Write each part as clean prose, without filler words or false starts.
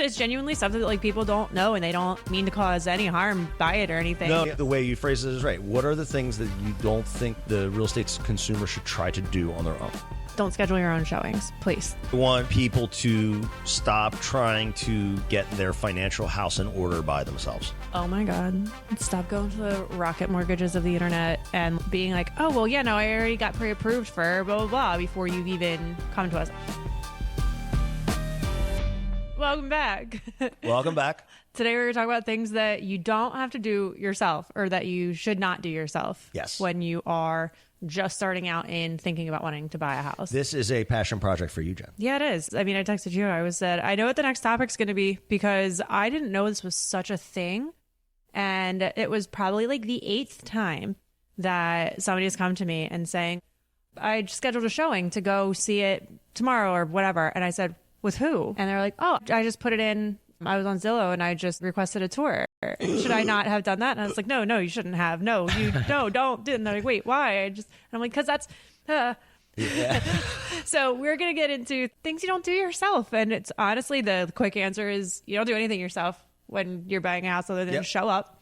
It's genuinely something that like people don't know, and they don't mean to cause any harm by it or anything. No, the way you phrase it is right. What are the things that you don't think the real estate consumer should try to do on their own? Don't schedule your own showings, please. We want people to stop trying to get their financial house in order by themselves. Oh my God. Stop going to the rocket mortgages of the internet and being like, oh, well, yeah, no, I already got pre-approved for blah, blah, blah before you've even come to us. Welcome back. Welcome back. Today we're going to talk about things that you don't have to do yourself, or that you should not do yourself. Yes. When you are just starting out and thinking about wanting to buy a house. This is a passion project for you, Jen. Yeah, it is. I mean, I texted you. I said, I know what the next topic's going to be, because I didn't know this was such a thing. And it was probably like the 8th time that somebody has come to me and saying, I just scheduled a showing to go see it tomorrow or whatever. And I said, with who? And they're like, oh, I just put it in. I was on Zillow and I just requested a tour. Should I not have done that? And I was like, no, you shouldn't have. No, don't do it. And they're like, wait, why? And I'm like, because that's, Yeah. So we're going to get into things you don't do yourself. And it's honestly, the quick answer is you don't do anything yourself when you're buying a house other than show up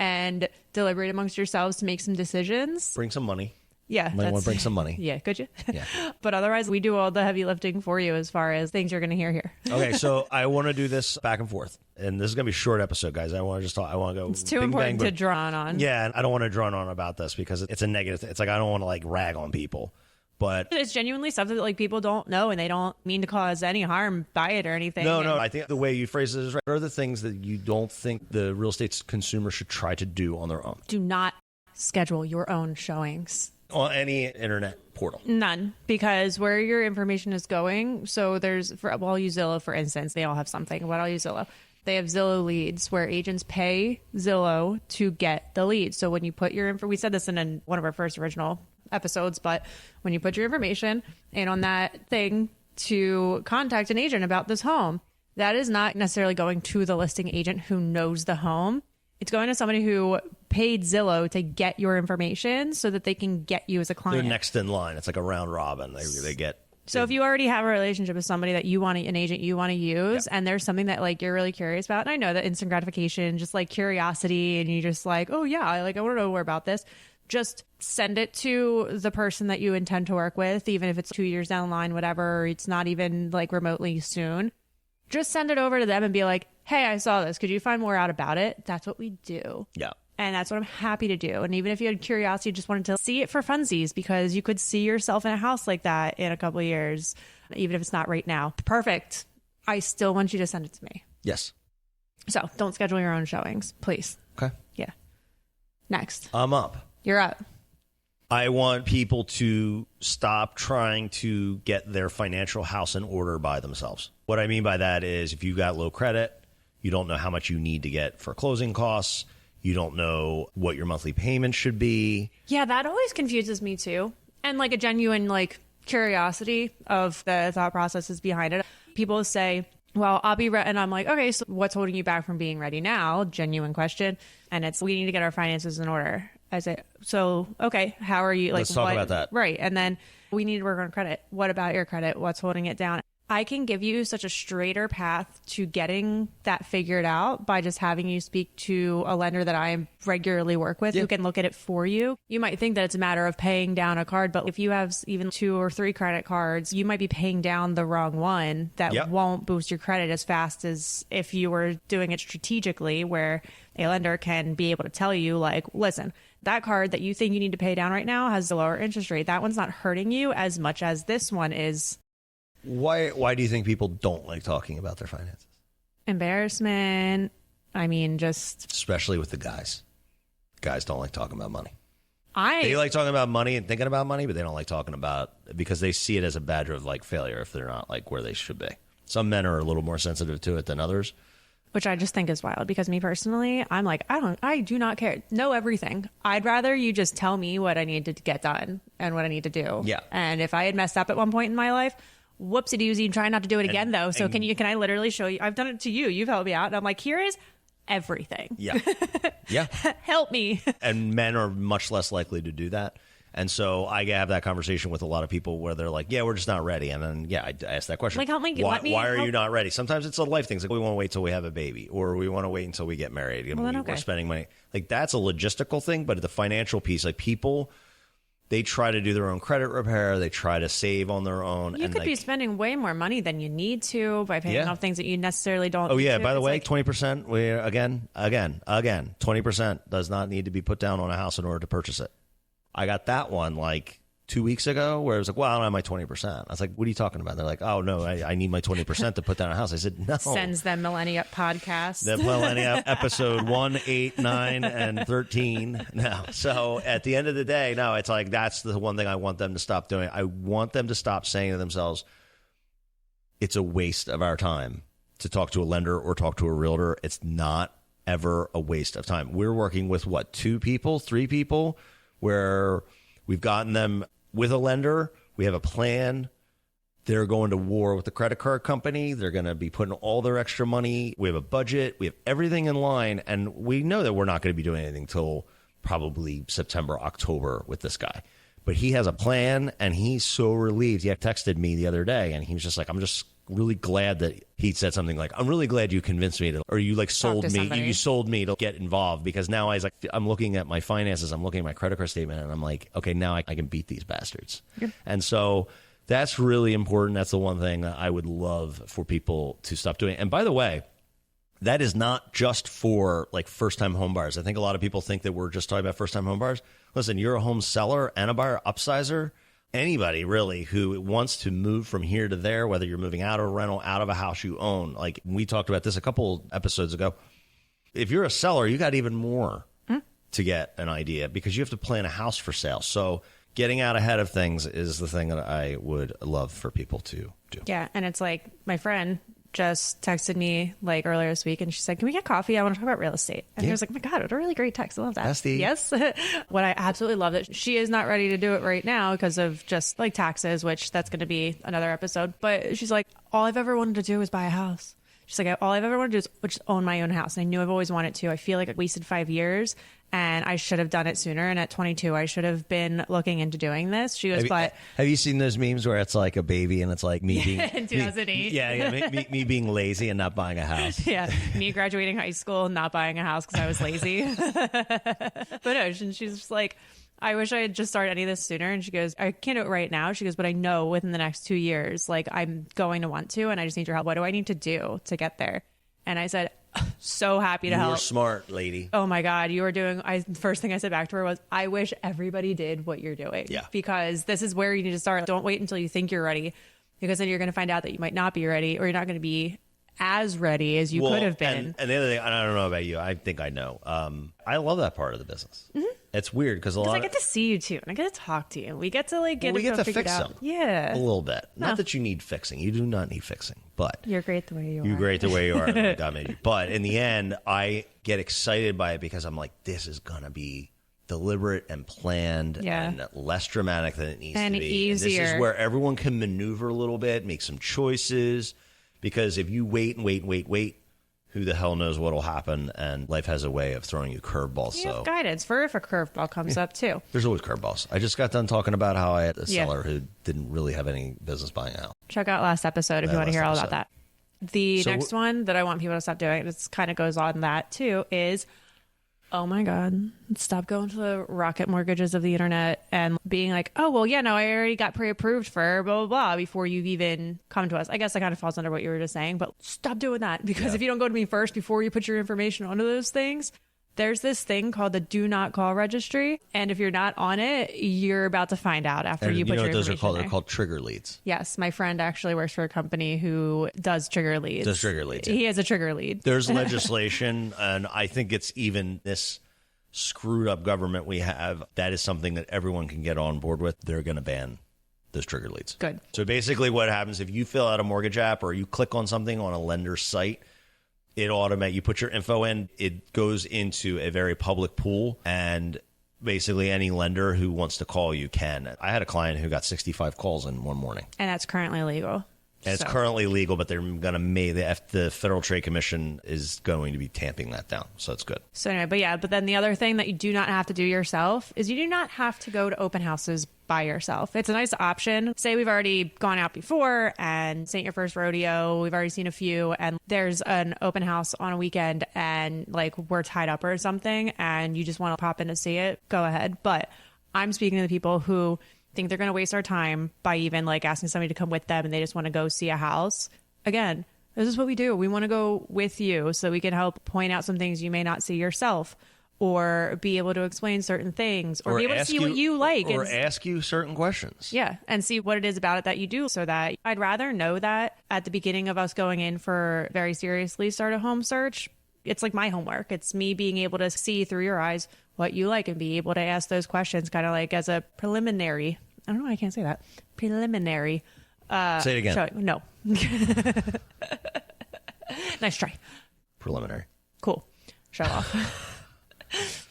and deliberate amongst yourselves to make some decisions. Bring some money. Yeah. Might want to bring some money. Yeah, could you? Yeah. But otherwise, we do all the heavy lifting for you as far as things you're going to hear here. Okay, so I want to do this back and forth. And this is going to be a short episode, guys. I want to just talk. I want to go. It's too important to draw on. Yeah, and I don't want to drone on about this because it's a negative. It's like I don't want to like rag on people. But it's genuinely something that like people don't know, and they don't mean to cause any harm by it or anything. No. I think the way you phrase it is right. What are the things that you don't think the real estate consumer should try to do on their own? Do not schedule your own showings. On any internet portal? None, because where your information is going. So I'll use Zillow, for instance. They all have something, but I'll use Zillow. They have Zillow leads where agents pay Zillow to get the leads. So when you put your info, we said this in one of our first original episodes, but when you put your information in on that thing to contact an agent about this home, that is not necessarily going to the listing agent who knows the home. It's going to somebody who paid Zillow to get your information so that they can get you as a client. They're next in line. It's like a round robin. They get. So if you already have a relationship with somebody that you want an agent you want to use, and there's something that like you're really curious about, and I know that instant gratification, just like curiosity, and you just like, oh yeah, I want to know more about this. Just send it to the person that you intend to work with, even if it's 2 years down the line, whatever, or it's not even like remotely soon. Just send it over to them and be like, hey, I saw this. Could you find more out about it? That's what we do. Yeah. And that's what I'm happy to do. And even if you had curiosity, just wanted to see it for funsies, because you could see yourself in a house like that in a couple of years, even if it's not right now. Perfect. I still want you to send it to me. Yes. So don't schedule your own showings, please. Okay. Yeah. Next. I'm up. You're up. I want people to stop trying to get their financial house in order by themselves. What I mean by that is if you've got low credit, you don't know how much you need to get for closing costs. You don't know what your monthly payment should be. Yeah, that always confuses me too. And like a genuine like curiosity of the thought processes behind it. People say, well, I'll be ready. And I'm like, okay, so what's holding you back from being ready now? Genuine question. And it's, we need to get our finances in order. I say, so, okay, how are you? Like, let's talk about that. Right. And then we need to work on credit. What about your credit? What's holding it down? I can give you such a straighter path to getting that figured out by just having you speak to a lender that I regularly work with who can look at it for you. You might think that it's a matter of paying down a card, but if you have even 2 or 3 credit cards, you might be paying down the wrong one that won't boost your credit as fast as if you were doing it strategically, where a lender can be able to tell you, like, listen, that card that you think you need to pay down right now has a lower interest rate. That one's not hurting you as much as this one is. Why do you think people don't like talking about their finances? Embarrassment. I mean, just... Especially with the guys. Guys don't like talking about money. They like talking about money and thinking about money, but they don't like talking about it because they see it as a badge of like failure if they're not like where they should be. Some men are a little more sensitive to it than others. Which I just think is wild, because me personally, I'm like, I do not care. Know everything. I'd rather you just tell me what I need to get done and what I need to do. Yeah. And if I had messed up at one point in my life, whoopsie doozy, try not to do it again though. So can I literally show you? I've done it to you. You've helped me out. And I'm like, here is everything. Yeah. Yeah. Help me. And men are much less likely to do that. And so I have that conversation with a lot of people where they're like, yeah, we're just not ready. And then, I ask that question. Like, help me. Why are you not ready? Sometimes it's a life thing. It's like, we want to wait till we have a baby, or we want to wait until we get married. We're spending money. Like, that's a logistical thing. But the financial piece, like, people, they try to do their own credit repair. They try to save on their own. You could be spending way more money than you need to by paying off things that you necessarily don't. Oh, yeah. need to. By the way, 20%, again, 20% does not need to be put down on a house in order to purchase it. I got that one like 2 weeks ago where it was like, well, I don't have my 20%. I was like, what are you talking about? They're like, oh, no, I need my 20% to put down a house. I said, no. Sends them Millennia podcast. The Millennia episode 1, 8, 9, and 13. No. So at the end of the day, no, it's like, that's the one thing I want them to stop doing. I want them to stop saying to themselves, it's a waste of our time to talk to a lender or talk to a realtor. It's not ever a waste of time. We're working with 2 people, 3 people, where we've gotten them with a lender. We have a plan. They're going to war with the credit card company. They're going to be putting all their extra money. We have a budget. We have everything in line. And we know that we're not going to be doing anything until probably September, October with this guy. But he has a plan, and he's so relieved. He texted me the other day, and he was just like, I'm just really glad that he said something like, I'm really glad you convinced me to, or you like sold me, you sold me to get involved, because now I'm looking at my finances, I'm looking at my credit card statement, and I'm like, okay, now I can beat these bastards. Yep. And so that's really important. That's the one thing that I would love for people to stop doing. And by the way, that is not just for like first-time home buyers. I think a lot of people think that we're just talking about first-time home buyers. Listen, you're a home seller and a buyer, upsizer. Anybody really who wants to move from here to there, whether you're moving out of a rental, out of a house you own. Like we talked about this a couple episodes ago. If you're a seller, you got even more to get an idea, because you have to plan a house for sale. So getting out ahead of things is the thing that I would love for people to do. Yeah. And it's like my friend just texted me like earlier this week, and she said, can we get coffee? I want to talk about real estate. And I was like, oh my God, what a really great text. I love that. Bestie. Yes. What I absolutely love that she is not ready to do it right now because of just like taxes, which that's going to be another episode. But she's like, all I've ever wanted to do is buy a house. She's like, all I've ever wanted to do is just own my own house. And I knew I've always wanted to. I feel like I wasted 5 years, and I should have done it sooner. And at 22, I should have been looking into doing this. She goes, have you seen those memes where it's like a baby and it's like me being in 2008? Me being lazy and not buying a house. Yeah, me graduating high school and not buying a house because I was lazy. But no, she's just like, I wish I had just started any of this sooner. And she goes, I can't do it right now. She goes, but I know within the next 2 years, like I'm going to want to, and I just need your help. What do I need to do to get there? And I said, so happy to help. You're smart, lady. Oh my God, you are doing, first thing I said back to her was, I wish everybody did what you're doing. Yeah. Because this is where you need to start. Don't wait until you think you're ready, because then you're going to find out that you might not be ready, or you're not going to be as ready as you could have been. And the other thing, I don't know about you, I think I know. I love that part of the business. Mm-hmm. It's weird because I get to see you too, and I get to talk to you. We get to like we get to fix them. Yeah, a little bit. Not that you need fixing. You do not need fixing, but you're great the way you are. You're great the way you are. God made you. But in the end, I get excited by it because I'm like, this is gonna be deliberate and planned and less dramatic than it needs to be. Easier. And this is where everyone can maneuver a little bit, make some choices. Because if you wait, who the hell knows what will happen? And life has a way of throwing you curveballs. You have guidance for if a curveball comes up too. There's always curveballs. I just got done talking about how I had a seller who didn't really have any business buying a house. Check out last episode if you want to hear all about that. The next one that I want people to stop doing, this kind of goes on that too, is, oh my God, stop going to the rocket mortgages of the internet and being like, oh, well, yeah, no, I already got pre-approved for blah, blah, blah before you've even come to us. I guess that kind of falls under what you were just saying, but stop doing that, because if you don't go to me first before you put your information onto those things, there's this thing called the do not call registry. And if you're not on it, you're about to find out after you put your information those are called? there. They're called trigger leads. Yes. My friend actually works for a company who does trigger leads. He has a trigger lead. There's legislation, and I think it's even this screwed up government we have, that is something that everyone can get on board with. They're going to ban those trigger leads. Good. So basically what happens, if you fill out a mortgage app or you click on something on a lender's site, it you put your info in, it goes into a very public pool, and basically any lender who wants to call you can. I had a client who got 65 calls in one morning. And that's currently illegal. And it's So- currently legal, but they're going to the Federal Trade Commission is going to be tamping that down. So it's good. So anyway, but then the other thing that you do not have to do yourself is you do not have to go to open houses by yourself. It's a nice option. Say we've already gone out before and this ain't your first rodeo. We've already seen a few and there's an open house on a weekend and like we're tied up or something and you just want to pop in to see it, go ahead. But I'm speaking to the people who think they're going to waste our time by even like asking somebody to come with them and they just want to go see a house. Again, this is what we do. We want to go with you so we can help point out some things you may not see yourself or be able to explain certain things or be able to see what you like. Or ask you certain questions. Yeah, and see what it is about it that you do so that I'd rather know that at the beginning of us going in for very seriously start a home search. It's like my homework. It's me being able to see through your eyes what you like and be able to ask those questions kind of like as a preliminary. I don't know why I can't say that. Preliminary. Say it again. No. Nice try. Preliminary. Cool. Show off.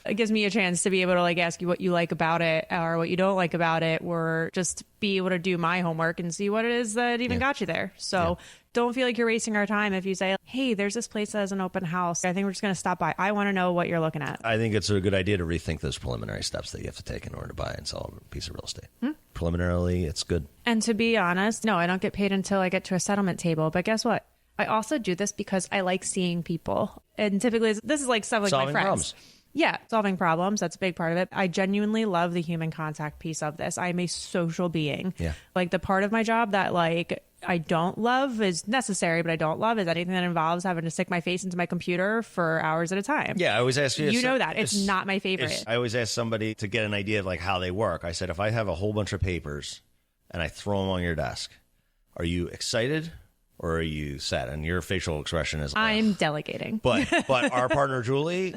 It gives me a chance to be able to like ask you what you like about it or what you don't like about it or just be able to do my homework and see what it is that even got you there. So don't feel like you're wasting our time if you say, hey, there's this place that has an open house. I think we're just going to stop by. I want to know what you're looking at. I think it's a good idea to rethink those preliminary steps that you have to take in order to buy and sell a piece of real estate. Preliminarily, it's good. And to be honest, no, I don't get paid until I get to a settlement table. But guess what? I also do this because I like seeing people. And typically, this is like stuff like Solving my friends. problems. Yeah, solving problems. That's a big part of it. I genuinely love the human contact piece of this. I'm a social being. Yeah. Like the part of my job that like I don't love is necessary, but I don't love is anything that involves having to stick my face into my computer for hours at a time. Yeah, I always ask you. You know that. It's not my favorite. I always ask somebody to get an idea of like how they work. I said, if I have a whole bunch of papers and I throw them on your desk, are you excited or are you sad? And your facial expression is, I'm delegating. But our partner Julie,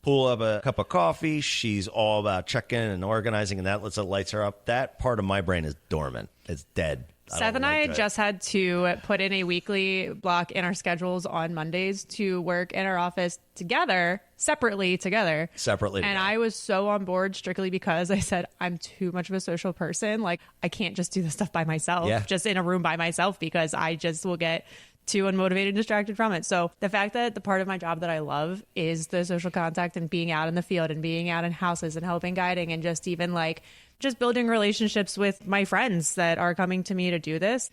pull up a cup of coffee. She's all about checking and organizing, and that lights her up. That part of my brain is dormant. It's dead. Seth and I just had to put in a weekly block in our schedules on Mondays to work in our office together, separately together. And I was so on board strictly because I said, I'm too much of a social person. Like, I can't just do this stuff by myself, just in a room by myself, because I just will get too unmotivated and distracted from it. So the fact that the part of my job that I love is the social contact and being out in the field and being out in houses and helping guiding and just even like just building relationships with my friends that are coming to me to do this.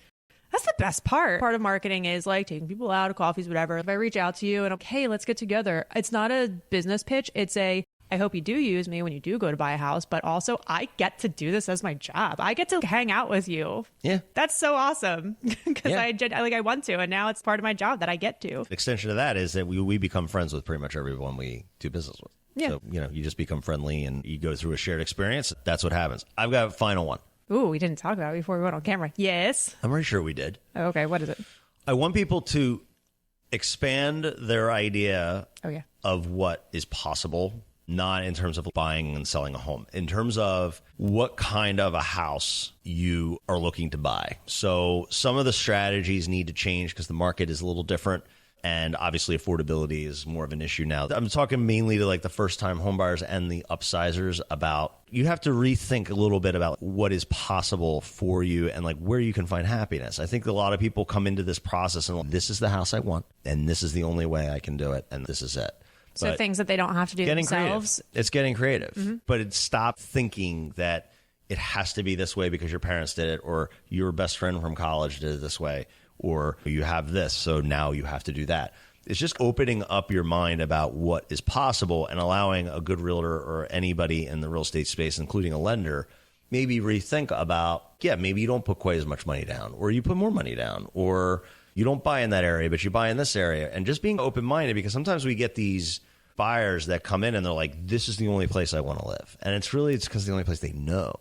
That's the best part. Part of marketing is like taking people out, coffees, whatever. If I reach out to you and okay, let's get together. It's not a business pitch. It's a, I hope you do use me when you do go to buy a house, but also I get to do this as my job. I get to hang out with you. Yeah. That's so awesome because I want to. And now it's part of my job that I get to. Extension of that is that we become friends with pretty much everyone we do business with. Yeah. So, you just become friendly and you go through a shared experience. That's what happens. I've got a final one. Ooh, we didn't talk about it before we went on camera. Yes. I'm pretty sure we did. Okay, what is it? I want people to expand their idea of what is possible, not in terms of buying and selling a home, in terms of what kind of a house you are looking to buy. So some of the strategies need to change because the market is a little different. And obviously affordability is more of an issue now. I'm talking mainly to like the first-time homebuyers and the upsizers about you have to rethink a little bit about what is possible for you and like where you can find happiness. I think a lot of people come into this process and this is the house I want and this is the only way I can do it and this is it. So but things that they don't have to do themselves. Creative. It's getting creative. But it's stop thinking that it has to be this way because your parents did it or your best friend from college did it this way. Or you have this, so now you have to do that. It's just opening up your mind about what is possible and allowing a good realtor or anybody in the real estate space, including a lender, maybe rethink about, maybe you don't put quite as much money down, or you put more money down, or you don't buy in that area, but you buy in this area. And just being open-minded, because sometimes we get these buyers that come in and they're like, this is the only place I want to live. And it's because it's the only place they know.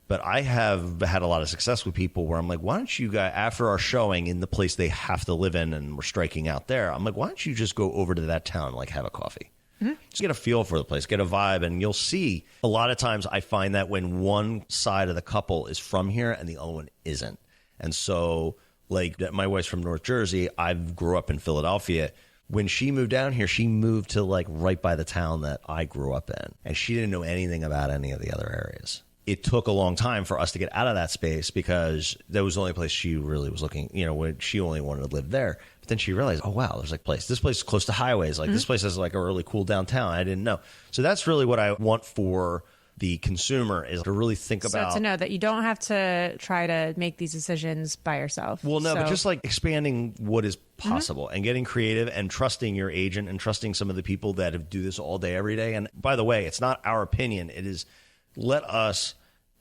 But I have had a lot of success with people where I'm like, why don't you guys, after our showing in the place they have to live in and we're striking out there, I'm like, why don't you just go over to that town and like have a coffee? Just get a feel for the place, get a vibe. And you'll see a lot of times I find that when one side of the couple is from here and the other one isn't. And so like my wife's from North Jersey. I grew up in Philadelphia. When she moved down here, she moved to like right by the town that I grew up in. And she didn't know anything about any of the other areas. it took a long time for us to get out of that space because that was the only place she really was looking, when she only wanted to live there. But then she realized, oh, wow, there's this place is close to highways. Like this place has like a really cool downtown. I didn't know. So that's really what I want for the consumer, is to really think about. So to know that you don't have to try to make these decisions by yourself. Well, no, but just like expanding what is possible and getting creative and trusting your agent and trusting some of the people that do this all day, every day. And by the way, it's not our opinion. It is, let us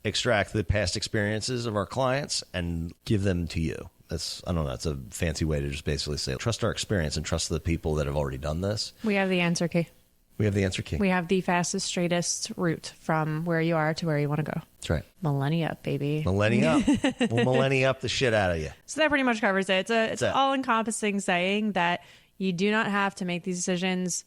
extract the past experiences of our clients and give them to you. I don't know. It's a fancy way to just basically say, trust our experience and trust the people that have already done this. We have the answer key. We have the answer key. We have the fastest, straightest route from where you are to where you want to go. That's right. Millennia up, baby. Millennia up. We'll millennia up the shit out of you. So that pretty much covers it. It's an all-encompassing saying that you do not have to make these decisions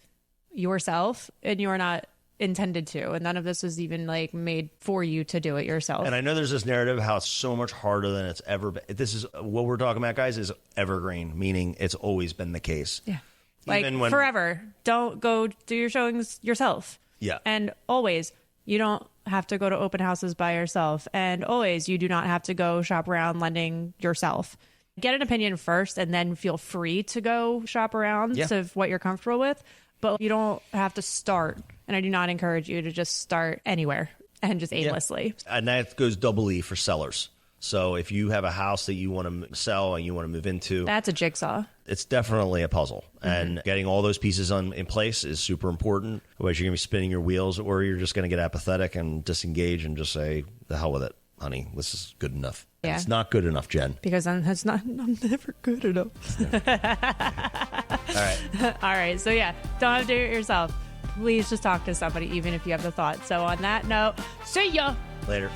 yourself, and you're not intended to. And none of this was even made for you to do it yourself. And I know there's this narrative how it's so much harder than it's ever been. This is what we're talking about, guys, is evergreen, meaning it's always been the case. Yeah. Forever. Don't go do your showings yourself. Yeah. And always, you don't have to go to open houses by yourself. And always, you do not have to go shop around lending yourself. Get an opinion first and then feel free to go shop around to what you're comfortable with. But you don't have to start. And I do not encourage you to just start anywhere and just aimlessly. Yeah. And that goes double E for sellers. So if you have a house that you want to sell and you want to move into, that's a jigsaw. It's definitely a puzzle. And getting all those pieces in place is super important. Otherwise, you're going to be spinning your wheels, or you're just going to get apathetic and disengage and just say, the hell with it, honey. This is good enough. Yeah. It's not good enough, Jen. Because I'm never good enough. All right. All right. So yeah, don't have to do it yourself. Please just talk to somebody, even if you have the thought. So on that note, see ya. Later.